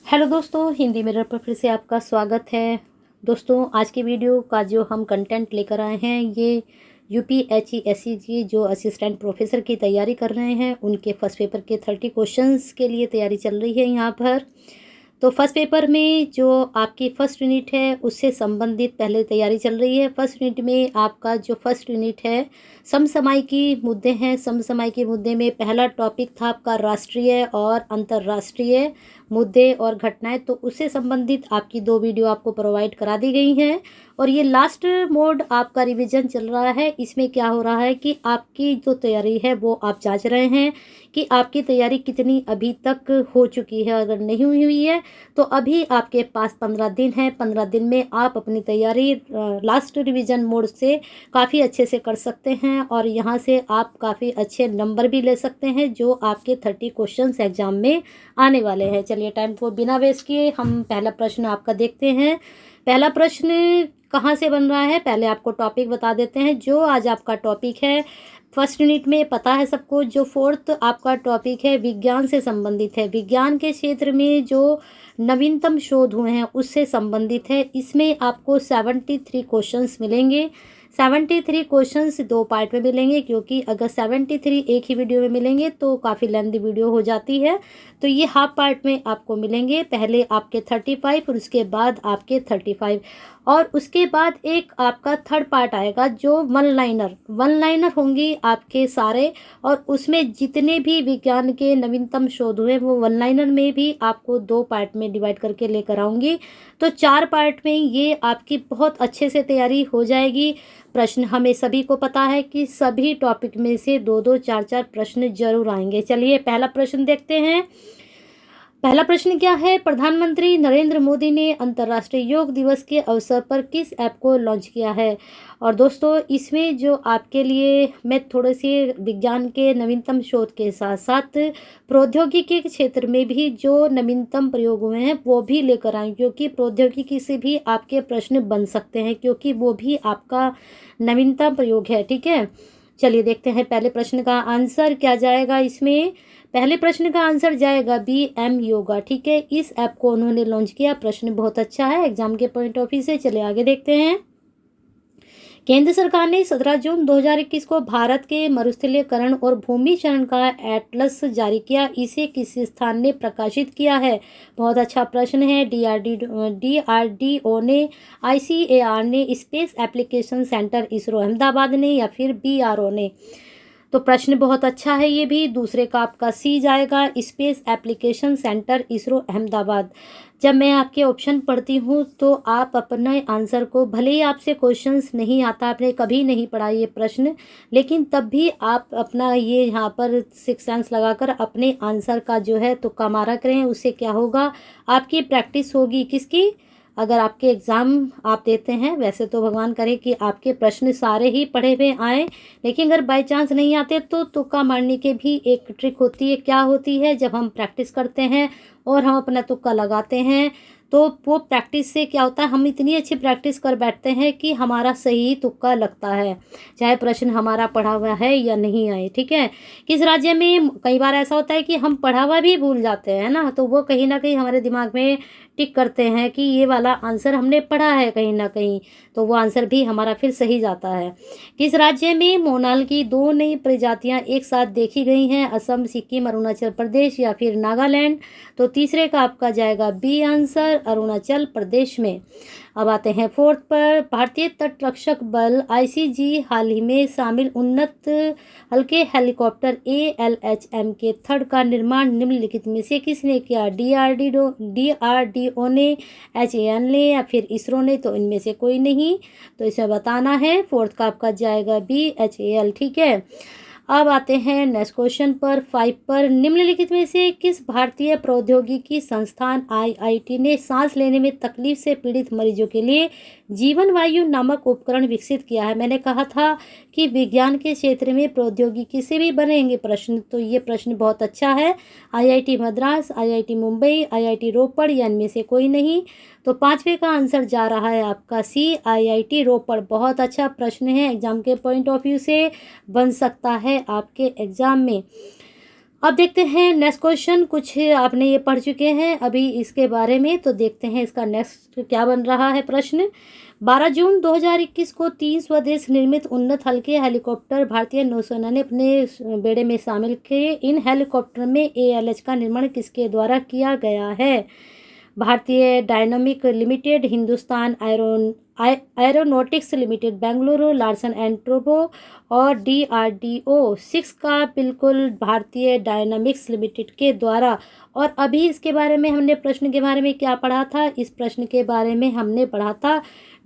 Hello दोस्तों, Hindi mirror पर फिर से आपका स्वागत है। दोस्तों, आज की वीडियो का जो हम कंटेंट लेकर आए हैं ये यूपीएचईएससी की जो असिस्टेंट प्रोफेसर की तैयारी कर रहे हैं उनके फर्स्ट पेपर के 30 क्वेश्चंस के लिए तैयारी चल रही है यहाँ पर। तो फर्स्ट पेपर में जो आपकी फर्स्ट यूनिट है उससे संबंधित पहले तैयारी चल रही है। फर्स्ट यूनिट में आपका जो फर्स्ट यूनिट है समसामयिकी मुद्दे हैं। समसामयिकी मुद्दे में पहला टॉपिक था आपका राष्ट्रीय और अंतर्राष्ट्रीय मुद्दे और घटनाएं। तो उससे संबंधित आपकी 2 वीडियो आपको प्रोवाइड करा दी गई हैं और ये लास्ट मोड आपका रिवीजन चल रहा है। इसमें क्या हो रहा है कि आपकी जो तैयारी है वो आप जांच रहे हैं कि आपकी तैयारी कितनी अभी तक हो चुकी है। अगर नहीं हुई है तो अभी आपके पास 15 दिन है। 15 दिन में आप अपनी तैयारी लास्ट रिवीजन मोड से काफ़ी अच्छे से कर सकते हैं और यहाँ से आप काफ़ी अच्छे नंबर भी ले सकते हैं जो आपके 30 क्वेश्चंस एग्जाम में आने वाले हैं। चलिए, टाइम को बिना वेस्ट किए हम पहला प्रश्न आपका देखते हैं। पहला प्रश्न कहाँ से बन रहा है, पहले आपको टॉपिक बता देते हैं। जो आज आपका टॉपिक है फर्स्ट यूनिट में पता है सबको, जो फोर्थ आपका टॉपिक है विज्ञान से संबंधित है। विज्ञान के क्षेत्र में जो नवीनतम शोध हुए हैं उससे संबंधित है। इसमें आपको 73 क्वेश्चंस मिलेंगे। 73 क्वेश्चंस 2 पार्ट में मिलेंगे क्योंकि अगर 73 एक ही वीडियो में मिलेंगे तो काफ़ी लेंथी वीडियो हो जाती है। तो ये हाफ पार्ट में आपको मिलेंगे। पहले आपके 35 और उसके बाद आपके 35 और उसके बाद एक आपका थर्ड पार्ट आएगा जो वन लाइनर होंगी आपके सारे। और उसमें जितने भी विज्ञान के नवीनतम शोध हुए वो वन लाइनर में भी आपको 2 पार्ट में डिवाइड करके लेकर आऊँगी। तो 4 पार्ट में ये आपकी बहुत अच्छे से तैयारी हो जाएगी। प्रश्न हमें सभी को पता है कि सभी टॉपिक में से 2-2 4-4 प्रश्न जरूर आएंगे। चलिए, पहला प्रश्न देखते हैं। पहला प्रश्न क्या है, प्रधानमंत्री नरेंद्र मोदी ने अंतर्राष्ट्रीय योग दिवस के अवसर पर किस ऐप को लॉन्च किया है। और दोस्तों, इसमें जो आपके लिए मैं थोड़े से विज्ञान के नवीनतम शोध के साथ साथ प्रौद्योगिकी के क्षेत्र में भी जो नवीनतम प्रयोग हुए हैं वो भी लेकर आए, क्योंकि प्रौद्योगिकी से भी आपके प्रश्न बन सकते हैं क्योंकि वो भी आपका नवीनतम प्रयोग है। ठीक है, चलिए देखते हैं पहले प्रश्न का आंसर क्या जाएगा। इसमें पहले प्रश्न का आंसर जाएगा BM योगा। ठीक है, इस ऐप को उन्होंने लॉन्च किया। प्रश्न बहुत अच्छा है एग्जाम के पॉइंट ऑफ व्यू से। चलिए आगे देखते हैं। केंद्र सरकार ने 17 जून 2021 को भारत के मरुस्थलीकरण और भूमि चरण का एटलस जारी किया। इसे किस स्थान ने प्रकाशित किया है। बहुत अच्छा प्रश्न है। DRDO ने, ICAR ने, space application centre ISRO Ahmedabad ने या फिर BRO ने। तो प्रश्न बहुत अच्छा है। ये भी दूसरे का आपका सी जाएगा, space application centre ISRO Ahmedabad. जब मैं आपके ऑप्शन पढ़ती हूँ तो आप अपने आंसर को, भले ही आपसे क्वेश्चंस नहीं आता, आपने कभी नहीं पढ़ा ये प्रश्न, लेकिन तब भी आप अपना ये यहाँ पर 6 सेंस लगाकर अपने आंसर का जो है तुक्का मारा करें। उससे क्या होगा, आपकी प्रैक्टिस होगी। किसकी, अगर आपके एग्ज़ाम आप देते हैं, वैसे तो भगवान करे कि आपके प्रश्न सारे ही पढ़े हुए आए, लेकिन अगर बाय चांस नहीं आते तो तुक्का मारने के भी एक ट्रिक होती है। क्या होती है, जब हम प्रैक्टिस करते हैं और हम अपना तुक्का लगाते हैं तो वो प्रैक्टिस से क्या होता है, हम इतनी अच्छी प्रैक्टिस कर बैठते हैं कि हमारा सही तुक्का लगता है, चाहे प्रश्न हमारा पढ़ा हुआ है या नहीं आए। ठीक है, किस राज्य में, कई बार ऐसा होता है कि हम पढ़ा हुआ भी भूल जाते हैं ना, तो वो कहीं ना कहीं हमारे दिमाग में टिक करते हैं कि ये वाला आंसर हमने पढ़ा है कहीं ना कहीं, तो वो आंसर भी हमारा फिर सही जाता है। किस राज्य में मोनाल की 2 नई प्रजातियां एक साथ देखी गई हैं, असम, सिक्किम, अरुणाचल प्रदेश या फिर नागालैंड। तो तीसरे का आपका जाएगा बी आंसर, अरुणाचल प्रदेश में। अब आते हैं फोर्थ पर। भारतीय तटरक्षक बल ICG हाल ही में शामिल उन्नत हल्के हेलीकॉप्टर ALHM के थर्ड का निर्माण निम्नलिखित में से किसने किया। DRDO ने, HAL ने या फिर इसरो ने। तो इनमें से कोई नहीं, तो इसे बताना है। फोर्थ का आपका जाएगा बी, HAL। ठीक है, अब आते हैं नेक्स्ट क्वेश्चन पर 5 पर। निम्नलिखित में से किस भारतीय प्रौद्योगिकी संस्थान IIT ने सांस लेने में तकलीफ से पीड़ित मरीजों के लिए जीवन वायु नामक उपकरण विकसित किया है। मैंने कहा था कि विज्ञान के क्षेत्र में प्रौद्योगिकी से भी बनेंगे प्रश्न, तो ये प्रश्न बहुत अच्छा है। IIT Madras, IIT Mumbai, IIT रोपड़ या इनमें से कोई नहीं। तो 5वें का आंसर जा रहा है आपका सी, IIT रोपड़। बहुत अच्छा प्रश्न है, एग्जाम के पॉइंट ऑफ व्यू से बन सकता है आपके एग्जाम में। अब देखते हैं नेक्स्ट क्वेश्चन। कुछ आपने ये पढ़ चुके हैं अभी इसके बारे में, तो देखते हैं इसका नेक्स्ट क्या बन रहा है प्रश्न। 12 जून 2021 को 3 स्वदेश निर्मित उन्नत हल्के हेलीकॉप्टर भारतीय नौसेना ने अपने बेड़े में शामिल किए। इन हेलीकॉप्टर में ALH का निर्माण किसके द्वारा किया गया है? भारतीय dynamic limited, Hindustan aeronautics limited Bengaluru, Larsen and Toubro और DRDO 6 का बिल्कुल भारतीय डायनामिक्स लिमिटेड के द्वारा। और अभी इसके बारे में हमने प्रश्न के बारे में क्या पढ़ा था? इस प्रश्न के बारे में हमने पढ़ा था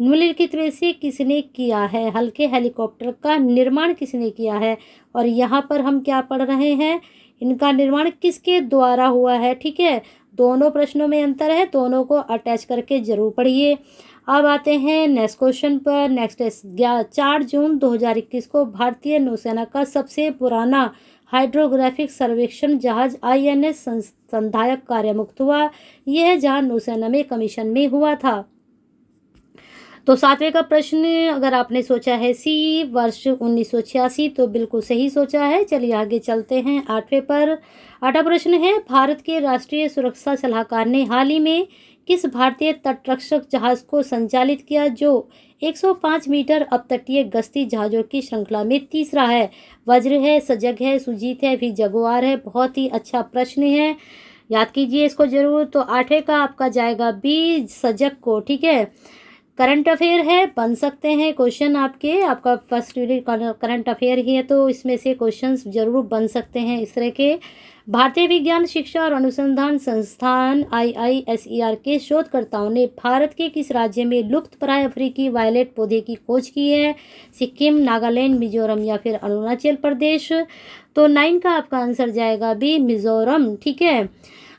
निम्नलिखित में से किसने किया है? हल्के हेलीकॉप्टर का निर्माण किसने किया है? और यहाँ पर हम क्या पढ़ रहे हैं? इनका निर्माण किसके द्वारा हुआ है। ठीक है, दोनों प्रश्नों में अंतर है, दोनों को अटैच करके जरूर पढ़िए। अब आते हैं नेक्स्ट क्वेश्चन पर। नेक्स्ट है 4 जून 2021 को भारतीय नौसेना का सबसे पुराना हाइड्रोग्राफिक सर्वेक्षण जहाज INS संधायक कार्यमुक्त हुआ। यह जहाज नौसेना में कमीशन में हुआ था। तो 7वें का प्रश्न अगर आपने सोचा है C वर्ष 1986 तो बिल्कुल सही सोचा है। चलिए आगे चलते हैं 8वें पर। 8वां प्रश्न है भारत के राष्ट्रीय सुरक्षा सलाहकार ने हाल ही में किस भारतीय तटरक्षक जहाज को संचालित किया जो 105 मीटर अपतटीय गश्ती जहाजों की श्रृंखला में तीसरा है? वज्र है, सजग है, सुजीत है, फिर जगुआर है। बहुत ही अच्छा प्रश्न है, याद कीजिए इसको जरूर। तो 8वें का आपका जाएगा B सजग को। ठीक है, करंट अफेयर है, बन सकते हैं क्वेश्चन आपका फर्स्ट यूनिट करंट अफेयर ही है तो इसमें से क्वेश्चंस जरूर बन सकते हैं इस तरह के। भारतीय विज्ञान शिक्षा और अनुसंधान संस्थान IISER के शोधकर्ताओं ने भारत के किस राज्य में लुप्तप्राय अफ्रीकी वायलेट पौधे की खोज की है? सिक्किम, नागालैंड, मिजोरम या फिर अरुणाचल प्रदेश। तो 9 का आपका आंसर जाएगा B मिजोरम। ठीक है,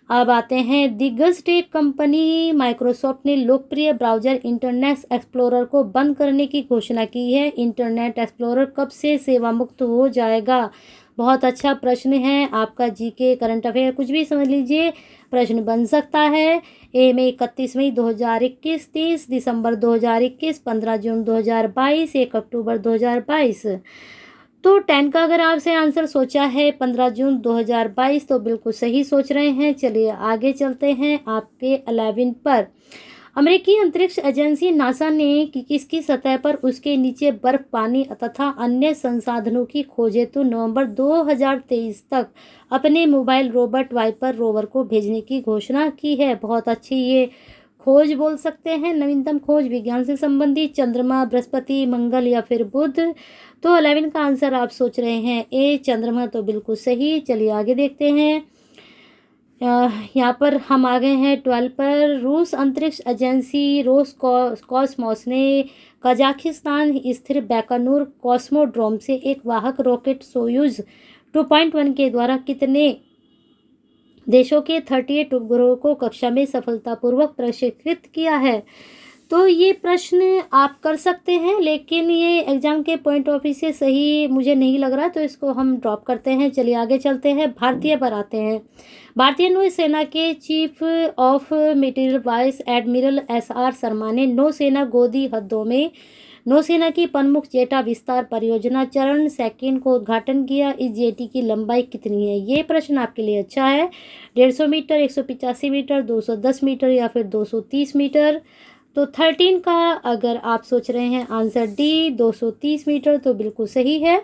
अब आते हैं दिग्गज टेक कंपनी माइक्रोसॉफ्ट ने लोकप्रिय ब्राउजर इंटरनेट एक्सप्लोरर को बंद करने की घोषणा की है। इंटरनेट एक्सप्लोरर कब से सेवा मुक्त हो जाएगा? बहुत अच्छा प्रश्न है आपका। GK करंट अफेयर कुछ भी समझ लीजिए, प्रश्न बन सकता है। A में 31 मई 2021, 30 दिसंबर 2021, 15 जून 2022, 1 अक्टूबर 2022। तो 10 का अगर आपसे आंसर सोचा है 15 जून 2022 तो बिल्कुल सही सोच रहे हैं। चलिए आगे चलते हैं आपके 11 पर। अमेरिकी अंतरिक्ष एजेंसी नासा ने किसकी सतह पर उसके नीचे बर्फ, पानी तथा अन्य संसाधनों की खोज हेतु नवंबर 2023 तक अपने मोबाइल रोबोट वाइपर रोवर को भेजने की घोषणा की है? बहुत अच्छी ये खोज बोल सकते हैं, नवीनतम खोज विज्ञान से संबंधित। चंद्रमा, बृहस्पति, मंगल या फिर बुध। तो 11 का आंसर आप सोच रहे हैं A चंद्रमा, तो बिल्कुल सही। चलिए आगे देखते हैं। यहाँ पर हम आ गए हैं 12 पर। रूस अंतरिक्ष एजेंसी रोसकॉसमॉस ने कजाकिस्तान स्थित बैकनूर कॉस्मोड्रोम से एक वाहक रॉकेट सोयूज 2.1 के द्वारा कितने देशों के 38 उपग्रहों को कक्षा में सफलतापूर्वक प्रक्षेपित किया है? तो ये प्रश्न आप कर सकते हैं, लेकिन ये एग्जाम के पॉइंट ऑफ व्यू से सही मुझे नहीं लग रहा, तो इसको हम ड्रॉप करते हैं। चलिए आगे चलते हैं, भारतीय पर आते हैं। भारतीय नौसेना के chief of material vice admiral SR Sharma ने नौसेना गोदी हदों में नौसेना की प्रमुख जेटा विस्तार परियोजना चरण 2 को उद्घाटन किया। इस जेटी की लंबाई कितनी है? ये प्रश्न आपके लिए अच्छा है। 150 मीटर, 185 मीटर, 210 मीटर या फिर 230 मीटर। तो 13 का अगर आप सोच रहे हैं आंसर D 230 मीटर तो बिल्कुल सही है।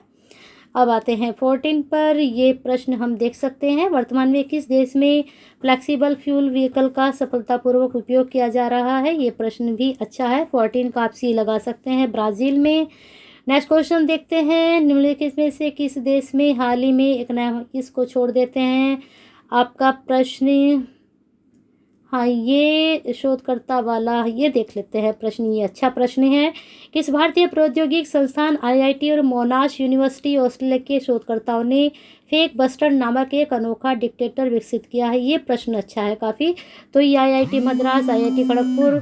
अब आते हैं 14 पर। ये प्रश्न हम देख सकते हैं, वर्तमान में किस देश में फ्लेक्सिबल फ्यूल व्हीकल का सफलतापूर्वक उपयोग किया जा रहा है? ये प्रश्न भी अच्छा है। 14 का आप C लगा सकते हैं, ब्राज़ील में। नेक्स्ट क्वेश्चन देखते हैं, निम्नलिखित में से किस देश में हाल ही में एक नया, किसको छोड़ देते हैं आपका प्रश्न। हाँ, ये शोधकर्ता वाला ये देख लेते हैं प्रश्न। ये अच्छा प्रश्न है। किस भारतीय प्रौद्योगिक संस्थान IIT और मोनाश यूनिवर्सिटी ऑस्ट्रेलिया के शोधकर्ताओं ने फेक बस्टर नामक एक अनोखा डिटेक्टर विकसित किया है? ये प्रश्न अच्छा है काफ़ी। तो ये IIT मद्रास, IIT खड़गपुर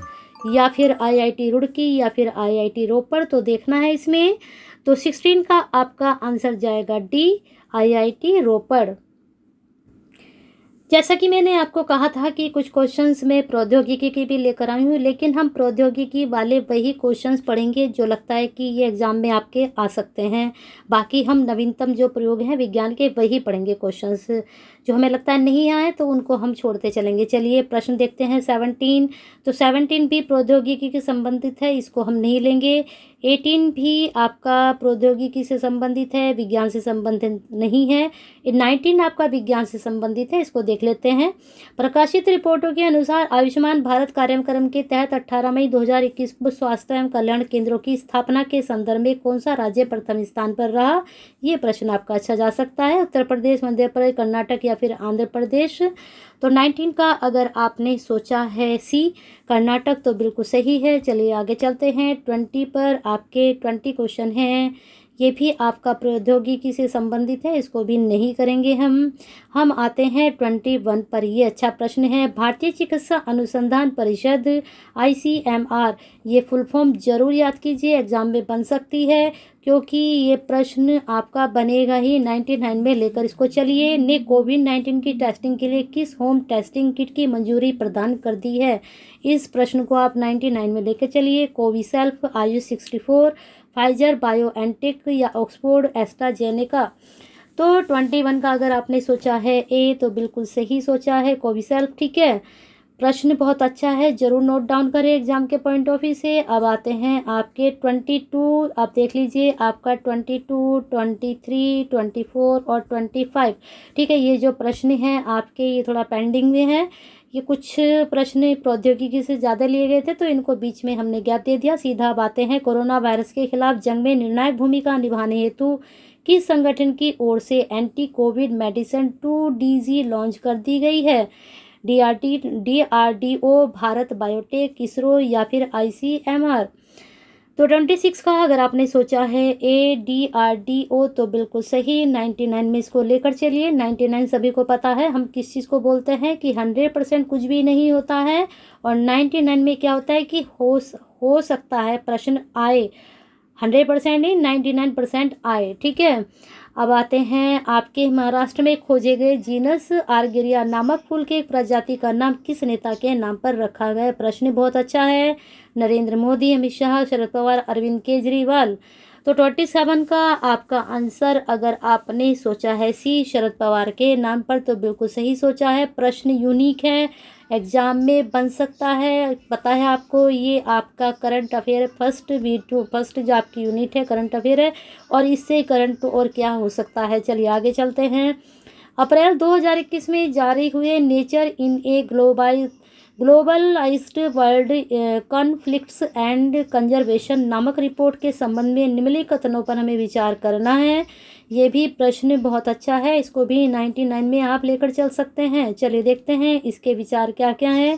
या फिर IIT रुड़की या फिर IIT रोपड़, तो देखना है इसमें। तो 16 का आपका आंसर जाएगा D IIT रोपड़। जैसा कि मैंने आपको कहा था कि कुछ क्वेश्चंस में प्रौद्योगिकी की भी लेकर आई हूँ, लेकिन हम प्रौद्योगिकी वाले वही क्वेश्चंस पढ़ेंगे जो लगता है कि ये एग्ज़ाम में आपके आ सकते हैं। बाकी हम नवीनतम जो प्रयोग हैं विज्ञान के वही पढ़ेंगे क्वेश्चंस। जो हमें लगता है नहीं आए तो उनको हम छोड़ते चलेंगे। चलिए प्रश्न देखते हैं 17। तो 17 भी प्रौद्योगिकी के संबंधित है, इसको हम नहीं लेंगे। 18 भी आपका प्रौद्योगिकी से संबंधित है, विज्ञान से संबंधित नहीं है। 19 आपका विज्ञान से संबंधित है, इसको देख लेते हैं। प्रकाशित रिपोर्टों के अनुसार आयुष्मान भारत कार्यक्रम के तहत 18 मई 2021 को स्वास्थ्य एवं कल्याण केंद्रों की स्थापना के संदर्भ में कौन सा राज्य प्रथम स्थान पर रहा? ये प्रश्न आपका अच्छा जा सकता है। उत्तर प्रदेश, मध्य प्रदेश, कर्नाटक या फिर आंध्र प्रदेश। तो 19 का अगर आपने सोचा है सी कर्नाटक तो बिल्कुल सही है। चलिए आगे चलते हैं। 20 पर आपके 20 क्वेश्चन हैं, ये भी आपका प्रौद्योगिकी से संबंधित है, इसको भी नहीं करेंगे हम आते हैं 21 पर। ये अच्छा प्रश्न है। भारतीय चिकित्सा अनुसंधान परिषद ICMR, ये फुल फॉर्म जरूर याद कीजिए, एग्जाम में बन सकती है क्योंकि ये प्रश्न आपका बनेगा ही 99 में लेकर इसको चलिए। ने कोविड-19 की टेस्टिंग के लिए किस होम टेस्टिंग किट की मंजूरी प्रदान कर दी है? इस प्रश्न को आप 99 में लेकर चलिए। कोविसेल्फ, आयुष 64, फाइजर बायोएनटेक या ऑक्सफोर्ड एस्ट्राजेनेका। तो 21 का अगर आपने सोचा है ए तो बिल्कुल सही सोचा है, कोविसेल्फ। ठीक है, प्रश्न बहुत अच्छा है, जरूर नोट डाउन करें एग्जाम के पॉइंट ऑफ व्यू से। अब आते हैं आपके 22, आप देख लीजिए आपका 22, 23, 24 और 25। ठीक है, ये जो प्रश्न हैं आपके ये थोड़ा पेंडिंग में है। ये कुछ प्रश्न प्रौद्योगिकी से ज़्यादा लिए गए थे तो इनको बीच में हमने गैप दे दिया। सीधा बातें हैं। कोरोना वायरस के खिलाफ जंग में निर्णायक भूमिका निभाने हेतु किस संगठन की ओर से anti Covid medicine 2DG launch कर दी गई है? DRDO, भारत बायोटेक, इसरो या फिर ICMR। तो 26 का अगर आपने सोचा है DRDO तो बिल्कुल सही। 99 में इसको लेकर चलिए। 99 सभी को पता है हम किस चीज़ को बोलते हैं कि 100% कुछ भी नहीं होता है, और 99 में क्या होता है कि हो सकता है प्रश्न आए, 100% नहीं 99% आए। ठीक है, अब आते हैं आपके महाराष्ट्र में खोजे गए जीनस आर्गेरिया नामक फूल के एक प्रजाति का नाम किस नेता के नाम पर रखा गया? प्रश्न बहुत अच्छा है। नरेंद्र मोदी, अमित शाह, शरद पवार, अरविंद केजरीवाल। तो 27 का आपका आंसर अगर आपने सोचा है सी शरद पवार के नाम पर तो बिल्कुल सही सोचा है। प्रश्न यूनिक है, एग्जाम में बन सकता है, पता है आपको। ये आपका करंट अफेयर फर्स्ट जो आपकी यूनिट है करंट अफेयर है, और इससे करंट तो और क्या हो सकता है। चलिए आगे चलते हैं। अप्रैल 2021 में जारी हुए nature in A globalised world conflicts and conservation नामक रिपोर्ट के संबंध में निम्नलिखित कथनों पर हमें विचार करना है। ये भी प्रश्न बहुत अच्छा है, इसको भी 99 में आप लेकर चल सकते हैं। चलिए देखते हैं इसके विचार क्या क्या हैं।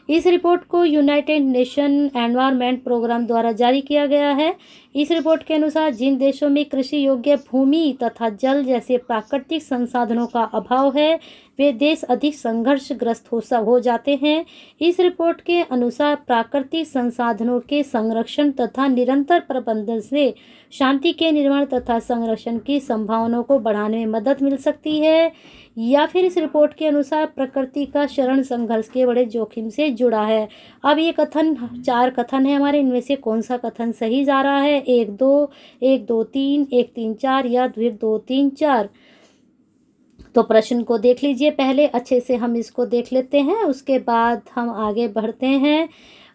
इस रिपोर्ट को यूनाइटेड नेशन एनवायरनमेंट प्रोग्राम द्वारा जारी किया गया है। इस रिपोर्ट के अनुसार जिन देशों में कृषि योग्य भूमि तथा जल जैसे प्राकृतिक संसाधनों का अभाव है वे देश अधिक संघर्षग्रस्त हो जाते हैं। इस रिपोर्ट के अनुसार प्राकृतिक संसाधनों के संरक्षण तथा निरंतर प्रबंधन से शांति के निर्माण तथा संरक्षण की संभावनाओं को बढ़ाने में मदद मिल सकती है। या फिर इस रिपोर्ट के अनुसार प्रकृति का शरण संघर्ष के बड़े जोखिम से जुड़ा है। अब ये कथन 4 कथन है हमारे, इनमें से कौन सा कथन सही जा रहा है? 1 2, 1 2 3, 1 3 4 या फिर 2 3 4। तो प्रश्न को देख लीजिए, पहले अच्छे से हम इसको देख लेते हैं, उसके बाद हम आगे बढ़ते हैं।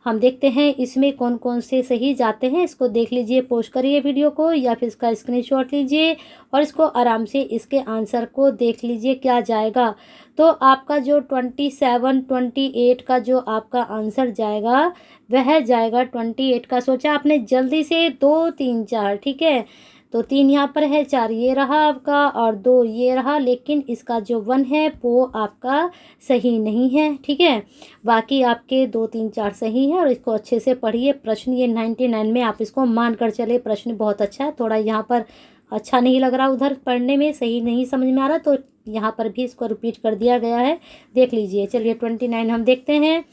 हम देखते हैं इसमें कौन कौन से सही जाते हैं। इसको देख लीजिए, पोस्ट करिए वीडियो को या फिर इसका स्क्रीनशॉट लीजिए और इसको आराम से इसके आंसर को देख लीजिए क्या जाएगा। तो आपका जो 27 28 का जो आपका आंसर जाएगा वह जाएगा 28 का। सोचा आपने जल्दी से 2 3 4, ठीक है, तो 3 यहाँ पर है, 4 ये रहा आपका और 2 ये रहा, लेकिन इसका जो 1 है वो आपका सही नहीं है। ठीक है, बाकी आपके 2 3 4 सही है और इसको अच्छे से पढ़िए। प्रश्न ये 99 में आप इसको मान कर चले, प्रश्न बहुत अच्छा है। थोड़ा यहाँ पर अच्छा नहीं लग रहा, उधर पढ़ने में सही नहीं समझ में आ रहा, तो यहाँ पर भी इसको रिपीट कर दिया गया है, देख लीजिए। चलिए 29 हम देखते हैं।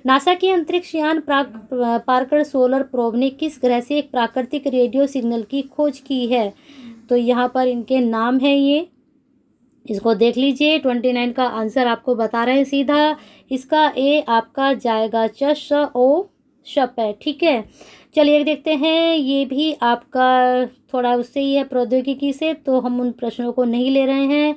नासा की अंतरिक्ष यान पार्कर सोलर प्रोब ने किस ग्रह से एक प्राकृतिक रेडियो सिग्नल की खोज की है? तो यहाँ पर इनके नाम है, ये इसको देख लीजिए। 29 का आंसर आपको बता रहे हैं सीधा, इसका ए आपका जाएगा शप है। ठीक है, चलिए देखते हैं, ये भी आपका थोड़ा उससे ही है प्रौद्योगिकी से, तो हम उन प्रश्नों को नहीं ले रहे हैं।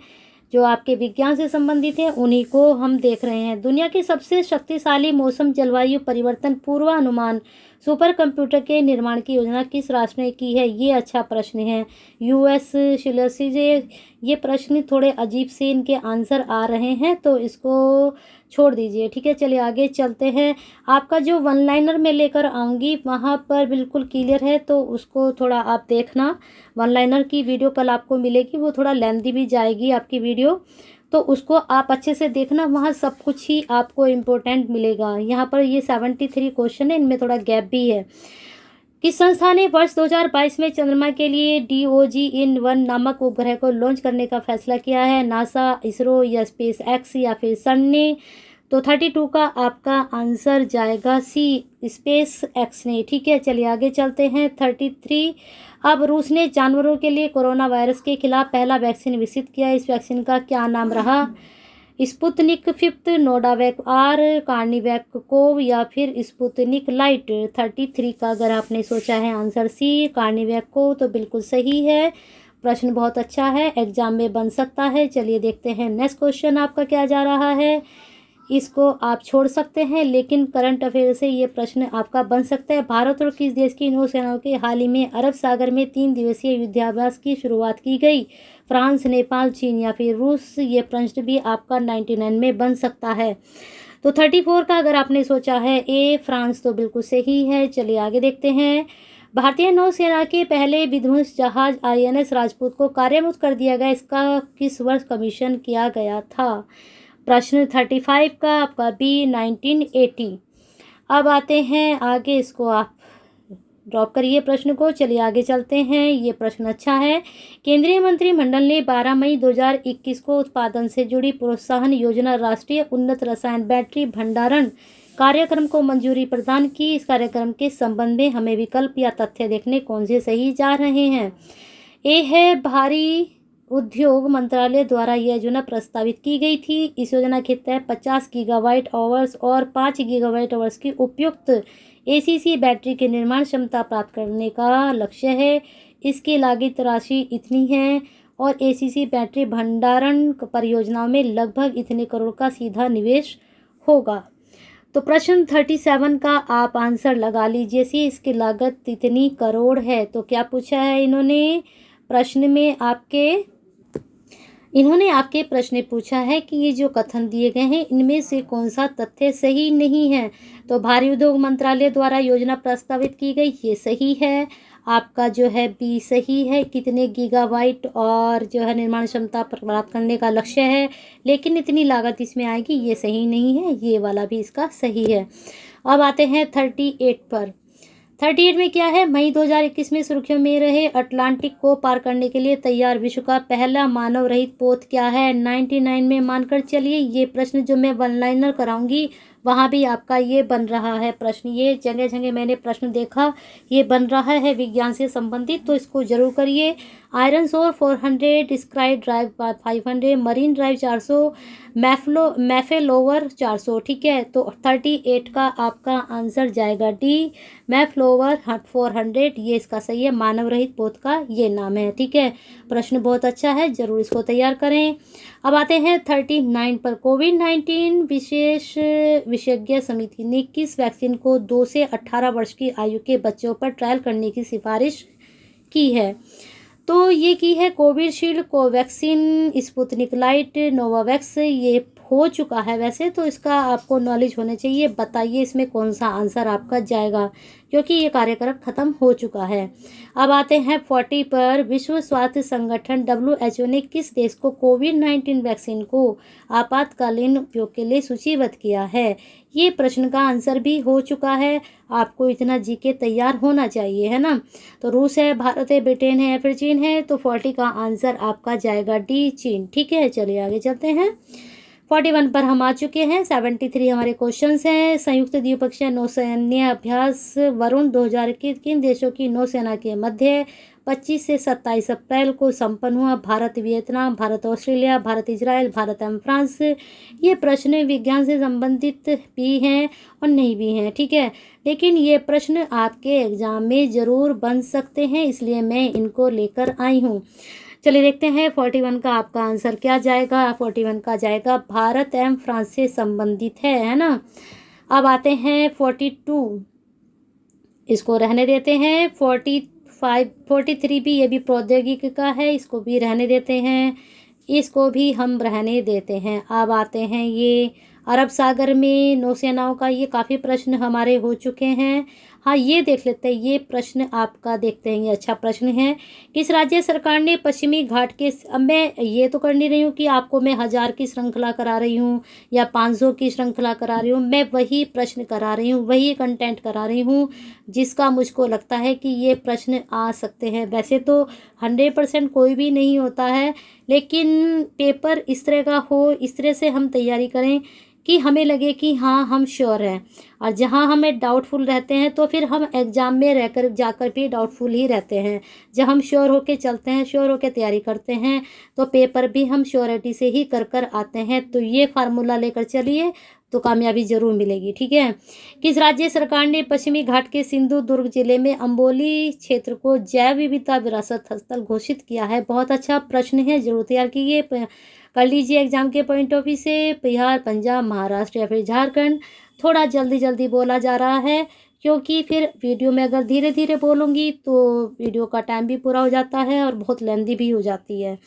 जो आपके विज्ञान से संबंधित है उन्हीं को हम देख रहे हैं। दुनिया की सबसे शक्तिशाली मौसम जलवायु परिवर्तन पूर्वानुमान सुपर कंप्यूटर के निर्माण की योजना किस राष्ट्र ने की है? ये अच्छा प्रश्न है। यूएस शिलसी ये प्रश्न थोड़े अजीब से इनके आंसर आ रहे हैं, तो इसको छोड़ दीजिए, ठीक है। चलिए आगे चलते हैं। आपका जो वन लाइनर मैं लेकर आऊँगी वहाँ पर बिल्कुल क्लियर है, तो उसको थोड़ा आप देखना। वन लाइनर की वीडियो कल आपको मिलेगी, वो थोड़ा लेंथी भी जाएगी आपकी वीडियो, तो उसको आप अच्छे से देखना। वहाँ सब कुछ ही आपको इम्पोर्टेंट मिलेगा। यहाँ पर ये 73 क्वेश्चन है, इनमें थोड़ा गैप भी है। किस संस्था ने वर्ष 2022 में चंद्रमा के लिए DOGIN-1 नामक उपग्रह को लॉन्च करने का फैसला किया है? नासा, इसरो या स्पेस एक्स या फिर सन ने? तो 32 का आपका आंसर जाएगा सी, स्पेस एक्स ने, ठीक है। चलिए आगे चलते हैं। 33, अब रूस ने जानवरों के लिए कोरोना वायरस के खिलाफ पहला वैक्सीन विकसित किया। इस वैक्सीन का क्या नाम रहा? स्पुतनिक 5, नोवावैक आर, कार्निवैक कोव या फिर स्पुतनिक लाइट? 33 का अगर आपने सोचा है आंसर सी, कार्निवैक कोव, तो बिल्कुल सही है। प्रश्न बहुत अच्छा है, एग्जाम में बन सकता है। चलिए देखते हैं नेक्स्ट क्वेश्चन आपका क्या जा रहा है। इसको आप छोड़ सकते हैं, लेकिन करंट अफेयर से ये प्रश्न आपका बन सकता है। भारत और किस देश की नौसेनाओं के हाल ही में अरब सागर में 3 दिवसीय युद्धाभ्यास की शुरुआत की गई? फ्रांस, नेपाल, चीन या फिर रूस? ये प्रश्न भी आपका 99 में बन सकता है। तो 34 का अगर आपने सोचा है ए, फ्रांस, तो बिल्कुल सही है। चलिए आगे देखते हैं। भारतीय नौसेना के पहले विध्वंस जहाज INS राजपूत को कार्यमुक्त कर दिया गया, इसका किस वर्ष कमीशन किया गया था? प्रश्न 35 का आपका बी, 1980। अब आते हैं आगे, इसको आप ड्रॉप करिए प्रश्न को। चलिए आगे चलते हैं। ये प्रश्न अच्छा है। केंद्रीय मंत्रिमंडल ने 12 मई 2021 को उत्पादन से जुड़ी प्रोत्साहन योजना राष्ट्रीय उन्नत रसायन बैटरी भंडारण कार्यक्रम को मंजूरी प्रदान की। इस कार्यक्रम के संबंध में हमें विकल्प या तथ्य देखने कौन से सही जा रहे हैं? ए है, भारी उद्योग मंत्रालय द्वारा यह योजना प्रस्तावित की गई थी। इस योजना के तहत 50 गीगावाट आवर्स और 5 गीगावाट आवर्स की उपयुक्त ACC बैटरी के निर्माण क्षमता प्राप्त करने का लक्ष्य है। इसकी लागत राशि इतनी है और ACC बैटरी भंडारण परियोजनाओं में लगभग इतने करोड़ का सीधा निवेश होगा। तो प्रश्न 37 का आप आंसर लगा लीजिए। सी, इसकी लागत इतनी करोड़ है। तो क्या पूछा है इन्होंने प्रश्न में? इन्होंने आपके प्रश्न पूछा है कि ये जो कथन दिए गए हैं इनमें से कौन सा तथ्य सही नहीं है? तो भारी उद्योग मंत्रालय द्वारा योजना प्रस्तावित की गई, ये सही है। आपका जो है बी सही है। कितने गीगावाट और जो है निर्माण क्षमता प्राप्त करने का लक्ष्य है, लेकिन इतनी लागत इसमें आएगी, ये सही नहीं है। ये वाला भी इसका सही है। अब आते हैं 38 पर। 38 में क्या है? मई 2021 में सुर्खियों में रहे अटलांटिक को पार करने के लिए तैयार विश्व का पहला मानव रहित पोत क्या है? 99 में मानकर चलिए। ये प्रश्न जो मैं वन लाइनर कराऊंगी वहाँ भी आपका ये बन रहा है प्रश्न। ये जगह जगह मैंने प्रश्न देखा, ये बन रहा है विज्ञान से संबंधित, तो इसको जरूर करिए। आयरन सोर 400, स्काई ड्राइव 500, मरीन ड्राइव 400, मैफेलोवर 400, ठीक है। तो 38 का आपका आंसर जाएगा डी, मैफलोवर 400, ये इसका सही है। मानव रहित पोत का ये नाम है, ठीक है। प्रश्न बहुत अच्छा है, जरूर इसको तैयार करें। अब आते हैं 39 पर। कोविड-19 विशेष विशेषज्ञ समिति ने किस वैक्सीन को 2 से 18 वर्ष की आयु के बच्चों पर ट्रायल करने की सिफारिश की है? तो ये की है Covishield, Covaxin, Sputnik light, Novavax. ये हो चुका है वैसे, तो इसका आपको नॉलेज होना चाहिए। बताइए इसमें कौन सा आंसर आपका जाएगा, क्योंकि ये कार्यक्रम खत्म हो चुका है। अब आते हैं 40 पर। विश्व स्वास्थ्य संगठन WHO ने किस देश को कोविड-19 वैक्सीन को आपातकालीन उपयोग के लिए सूचीबद्ध किया है? ये प्रश्न का आंसर भी हो चुका है। आपको इतना जीके तैयार होना चाहिए, है ना। तो रूस है, भारत है, ब्रिटेन है, फिर चीन है। तो 40 का आंसर आपका जाएगा डी, चीन, ठीक है। चलिए आगे चलते हैं। 41 पर हम आ चुके हैं। 73 हमारे क्वेश्चंस हैं। संयुक्त द्विपक्षीय नौसैन्य अभ्यास वरुण 2021 किन देशों की नौसेना के मध्य 25 से 27 अप्रैल को संपन्न हुआ? Bharat Vietnam, Bharat Australia, Bharat Israel, Bharat एवं फ्रांस। ये प्रश्न विज्ञान से संबंधित भी हैं और नहीं भी हैं, ठीक है। लेकिन ये प्रश्न आपके एग्जाम में ज़रूर बन सकते हैं, इसलिए मैं इनको लेकर आई हूँ। चलिए देखते हैं 41 का आपका आंसर क्या जाएगा। 41 का जाएगा भारत एवं फ्रांस से संबंधित है ना। अब आते हैं 42, इसको रहने देते हैं। 45 43 भी, ये भी प्रौद्योगिकी का है, इसको भी रहने देते हैं, इसको भी हम रहने देते हैं। अब आते हैं ये अरब सागर में नौसेनाओं का, ये काफ़ी प्रश्न हमारे हो चुके हैं। हाँ, ये देख लेते हैं, ये प्रश्न आपका देखते हैं, ये अच्छा प्रश्न है। किस राज्य सरकार ने पश्चिमी घाट के, अब मैं ये तो कर नहीं रही हूँ कि आपको मैं 1000 की श्रृंखला करा रही हूँ या 500 की श्रृंखला करा रही हूँ, मैं वही प्रश्न करा रही हूँ, वही कंटेंट करा रही हूँ जिसका मुझको लगता है कि ये प्रश्न आ सकते हैं। वैसे तो 100% कोई भी नहीं होता है, लेकिन पेपर इस तरह का हो, इस तरह से हम तैयारी करें कि हमें लगे कि हाँ हम श्योर हैं। और जहाँ हमें डाउटफुल रहते हैं तो फिर हम एग्ज़ाम में रहकर जाकर भी डाउटफुल ही रहते हैं। जब हम श्योर होके चलते हैं, श्योर होके तैयारी करते हैं, तो पेपर भी हम श्योरिटी से ही कर आते हैं। तो ये फार्मूला लेकर चलिए तो कामयाबी ज़रूर मिलेगी। ठीक है। किस राज्य सरकार ने पश्चिमी घाट के सिंधु दुर्ग जिले में अम्बोली क्षेत्र को जैव विविधता विरासत स्थल घोषित किया है? बहुत अच्छा प्रश्न है, जरूर तैयार कीजिए, कर लीजिए एग्जाम के पॉइंट ऑफ व्यू से। बिहार, पंजाब, महाराष्ट्र या फिर झारखंड। थोड़ा जल्दी जल्दी बोला जा रहा है क्योंकि फिर वीडियो में अगर धीरे धीरे बोलूँगी तो वीडियो का टाइम भी पूरा हो जाता है और बहुत लेंदी भी हो जाती है।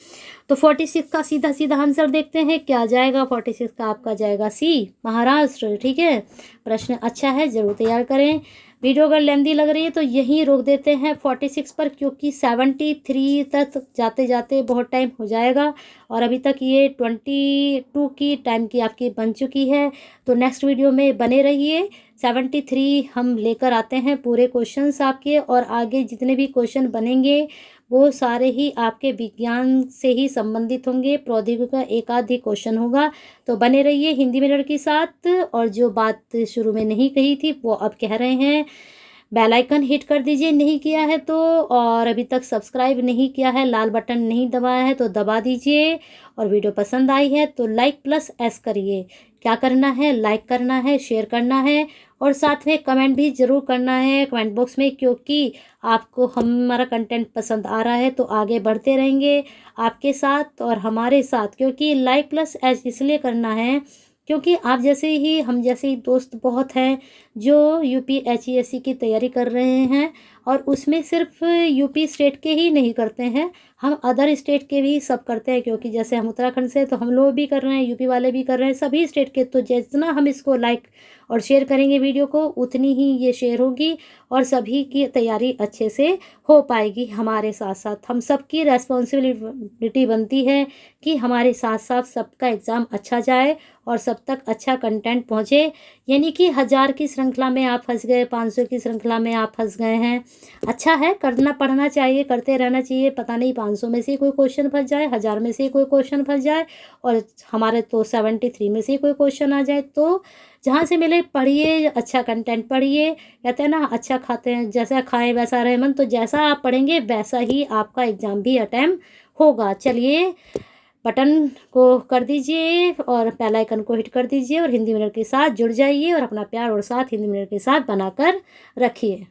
तो 46 का सीधा सीधा आंसर देखते हैं क्या जाएगा। 46 का आपका जाएगा सी, महाराष्ट्र। ठीक है, प्रश्न अच्छा है, जरूर तैयार करें। वीडियो अगर लेंदी लग रही है तो यहीं रोक देते हैं 46 पर, क्योंकि 73 तक जाते जाते बहुत टाइम हो जाएगा और अभी तक ये 22 की टाइम की आपकी बन चुकी है। तो नेक्स्ट वीडियो में बने रहिए, 73 हम लेकर आते हैं पूरे क्वेश्चंस आपके, और आगे जितने भी क्वेश्चन बनेंगे वो सारे ही आपके विज्ञान से ही संबंधित होंगे। प्रौद्योगिकी का एक आध ही क्वेश्चन होगा। तो बने रहिए हिंदी मिरर के साथ। और जो बात शुरू में नहीं कही थी वो अब कह रहे हैं, बेल आइकन हिट कर दीजिए नहीं किया है तो, और अभी तक सब्सक्राइब नहीं किया है, लाल बटन नहीं दबाया है तो दबा दीजिए, और वीडियो पसंद आई है तो लाइक प्लस एस करिए। क्या करना है, लाइक करना है, शेयर करना है, और साथ में कमेंट भी ज़रूर करना है कमेंट बॉक्स में, क्योंकि आपको हमारा कंटेंट पसंद आ रहा है तो आगे बढ़ते रहेंगे आपके साथ और हमारे साथ। क्योंकि लाइक प्लस एस इसलिए करना है क्योंकि आप जैसे ही, हम जैसे ही दोस्त बहुत हैं जो UPHESC की तैयारी कर रहे हैं, और उसमें सिर्फ यूपी स्टेट के ही नहीं करते हैं, हम अदर स्टेट के भी सब करते हैं। क्योंकि जैसे हम उत्तराखंड से तो हम लोग भी कर रहे हैं, यूपी वाले भी कर रहे हैं, सभी स्टेट के। तो जितना हम इसको लाइक और शेयर करेंगे वीडियो को, उतनी ही ये शेयर होगी और सभी की तैयारी अच्छे से हो पाएगी। हमारे साथ साथ हम सबकी रेस्पॉन्सिबिलिटी बनती है कि हमारे साथ साथ सबका एग्ज़ाम अच्छा जाए और सब तक अच्छा कंटेंट पहुँचे। यानी कि 1000 की श्रृंखला में आप फंस गए, 500 की श्रृंखला में आप फंस गए हैं, अच्छा है, करना पढ़ना चाहिए, करते रहना चाहिए। पता नहीं 500 में से कोई क्वेश्चन फंस जाए, 1000 में से कोई क्वेश्चन फंस जाए, और हमारे तो 73 में से कोई क्वेश्चन आ जाए। तो जहाँ से मिले पढ़िए, अच्छा कंटेंट पढ़िए। कहते हैं ना, अच्छा खाते हैं जैसा खाएं वैसा रहे मन। तो जैसा आप पढ़ेंगे वैसा ही आपका एग्ज़ाम भी अटेम्प्ट होगा। चलिए, बटन को कर दीजिए और बेल आइकन को हिट कर दीजिए और हिंदी मिनट के साथ जुड़ जाइए और अपना प्यार और साथ हिंदी मिनट के साथ बनाकर रखिए।